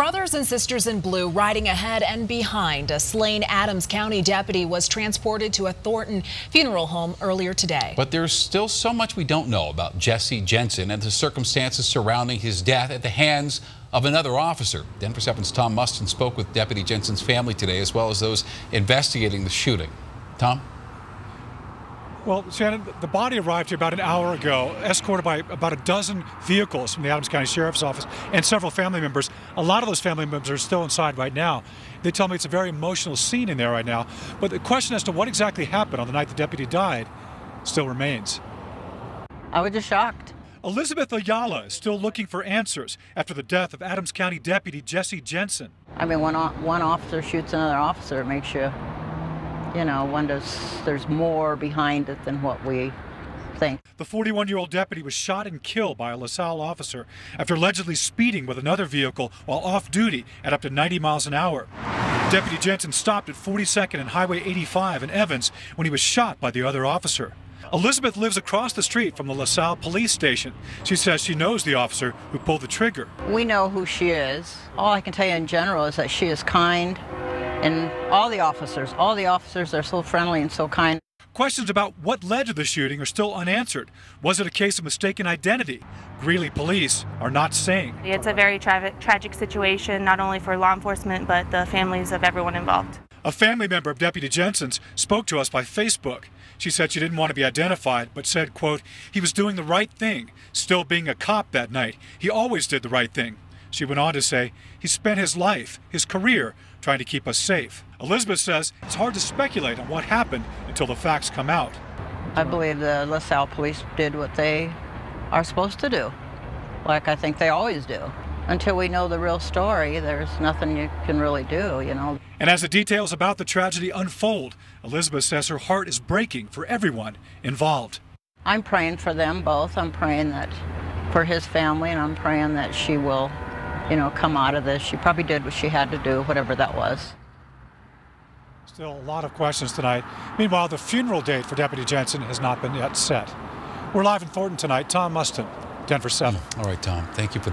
Brothers and sisters in blue riding ahead and behind. A slain Adams County deputy was transported to a Thornton funeral home earlier today. But there's still so much we don't know about Jesse Jenson and the circumstances surrounding his death at the hands of another officer. Denver 7's Tom Mustin spoke with Deputy Jenson's family today, as well as those investigating the shooting. Tom? Well, Shannon, the body arrived here about an hour ago, escorted by about a dozen vehicles from the Adams County Sheriff's Office and several family members. A lot of those family members are still inside right now. They tell me it's a very emotional scene in there right now. But the question as to what exactly happened on the night the deputy died still remains. I was just shocked. Elizabeth Ayala is still looking for answers after the death of Adams County Deputy Jesse Jenson. I mean, when one officer shoots another officer, it makes you, there's more behind it than what we think. The 41-year-old deputy was shot and killed by a LaSalle officer after allegedly speeding with another vehicle while off duty at up to 90 miles an hour. Deputy Jenson stopped at 42nd and Highway 85 in Evans when he was shot by the other officer. Elizabeth lives across the street from the LaSalle police station. She says she knows the officer who pulled the trigger. We know who she is. All I can tell you in general is that she is kind, and all the officers are so friendly and so kind. Questions about what led to the shooting are still unanswered. Was it a case of mistaken identity? Greeley police are not saying. It's a very tragic situation, not only for law enforcement, but the families of everyone involved. A family member of Deputy Jenson's spoke to us by Facebook. She said she didn't want to be identified, but said, quote, "He was doing the right thing, still being a cop that night. He always did the right thing." She went on to say, "He spent his life, his career, trying to keep us safe." Elizabeth says it's hard to speculate on what happened until the facts come out. I believe the LaSalle police did what they are supposed to do, like I think they always do. Until we know the real story, there's nothing you can really do, And as the details about the tragedy unfold, Elizabeth says her heart is breaking for everyone involved. I'm praying for them both. I'm praying that for his family, and I'm praying that she will, come out of this. She probably did what she had to do, whatever that was. Still a lot of questions tonight. Meanwhile, the funeral date for Deputy Jenson has not been yet set. We're live in Thornton tonight. Tom Mustin, Denver 7. All right, Tom. Thank you for that.